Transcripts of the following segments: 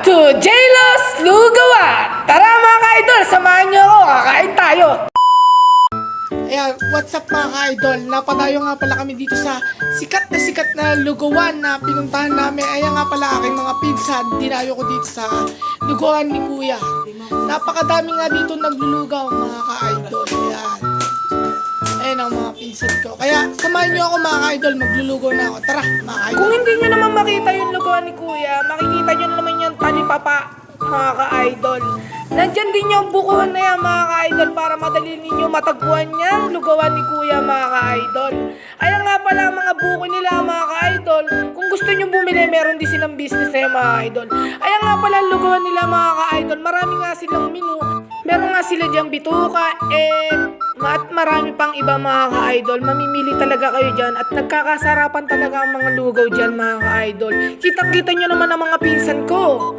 to J-Los Lugawan! Tara mga ka-idol, samahan niyo ako, kakain tayo! Ayan, what's up mga ka-idol? Napadayo nga pala kami dito sa sikat na lugawan na pinuntahan namin. Ayan nga pala aking mga pinsan, dinayo ko dito sa lugawan ni Kuya. Napakadami nga dito naglulugaw mga ka-idol. Ayan. Ayan ang mga pinsan ko. Kaya samahan niyo ako mga ka-idol, maglulugaw na ako. Tara mga ka-idol. Kung hindi niyo naman makita yung lugawan ni Kuya, makikita niyo naman yung talipapa mga ka-idol. Nandyan din yung bukuhan na yan mga ka-idol para madali ninyo matagpuan yan lugawan ni Kuya mga ka-idol. Ayan nga pala ang mga buko nila mga ka-idol. Kung gusto nyo bumili, meron din silang business na yan mga ka-idol. Ayan nga pala ang lugawan nila mga ka-idol. Marami nga silang menu. Meron nga sila dyang bituka at marami pang iba mga ka-idol. Mamimili talaga kayo dyan at nagkakasarapan talaga ang mga lugaw dyan mga ka-idol. Kitang-kita nyo naman ang mga pinsan ko.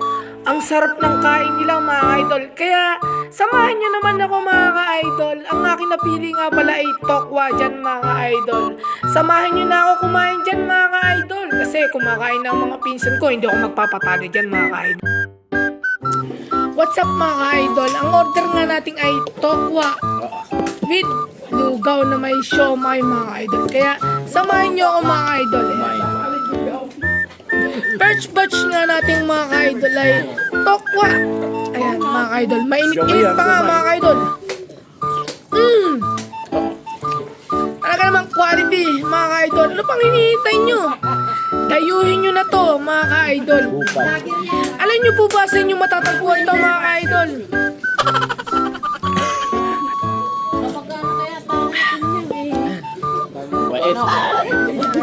Ang sarap ng kain nila mga idol. Kaya samahan nyo naman ako mga ka-idol. Ang aking napili nga pala ay tokwa dyan mga idol. Samahan nyo na ako kumain dyan mga ka-idol. Kasi kumakain ng mga pinsan ko, hindi ako magpapatalo dyan mga ka-idol. What's up mga ka-idol? Ang order nga natin ay tokwa with lugaw na may siomay mga idol. Kaya samahan nyo ako mga idol. First batch nga natin mga ka-idol ay tokwa. Ayan mga ka-idol. Mainit-init pa nga mga ka-idol. Talaga namang quality mga ka-idol. Ano pang hinihintay nyo? Dayuhin nyo na to mga ka-idol. Alam nyo po ba sa inyo matatagpuan to mga ka-idol?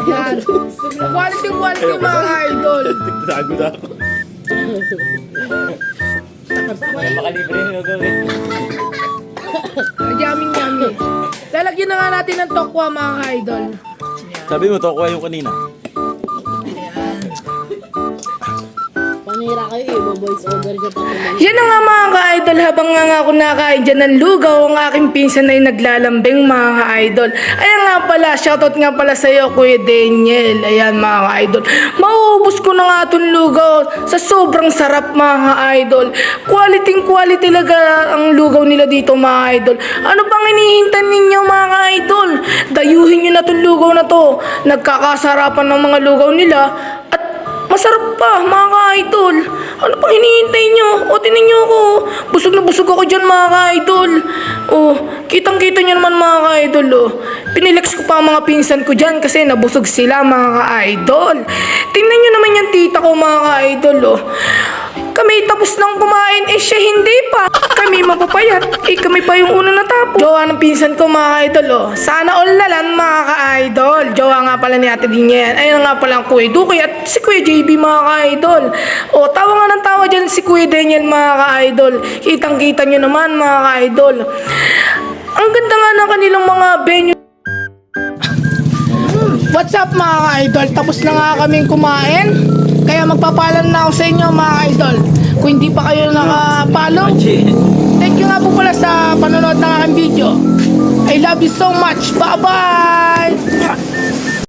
Ayan. Quality mga idol. Tago na ako. Makalibre yung gagawin. Yummy. Lalagyan na nga natin ng tokwa mga idol. Sabi mo, tokwa yung kanina. Panira kayo eh, voice over dyan pa tuloy. Yan na nga mga ka-idol, habang nga ako nakain dyan ng lugaw, ang aking pinsan ay naglalambing mga ka-idol. Ayan nga pala, shoutout nga pala sa iyo Kuya Daniel. Ayan mga ka-idol, mauubos ko na nga itong lugaw sa sobrang sarap mga ka-idol. Quality talaga ang lugaw nila dito mga idol. Ano pang hinihintay ninyo mga ka-idol? Dayuhin nyo na itong lugaw na to. Nagkakasarapan ng mga lugaw nila at masarap pa mga ka-idol. Ano pang hinihintay nyo? O tinan nyo ako. Busog na busog ako dyan mga ka-idol. O kitang-kita nyo naman mga ka-idol. O pinilex ko pa ang mga pinsan ko dyan kasi nabusog sila mga ka-idol. Tingnan nyo naman yung tita ko mga ka-idol. O kami tapos nang kumain, siya hindi pa. Kami mapapayat, kami pa yung una natapos. Jowa ng pinsan ko mga ka-idol. O sana all na lang mga ka-idol. Jowa nga pala ni Ate Dinya yan. Ayun nga pala ang Kuya Dukoy at si Kuya JB mga ka-idol. O tawa nga ng tawa dyan si Kuya Daniel mga ka-idol. Kitang-kita nyo naman mga ka-idol. Ang ganda nga ng kanilang mga venue. What's up mga ka-idol? Tapos na nga kaming kumain. Kaya magpapalam na ako sa inyo mga ka-idol. Kung hindi pa kayo nakapalo, thank you nga po pala sa panonood ng aking video. I love you so much. Bye-bye!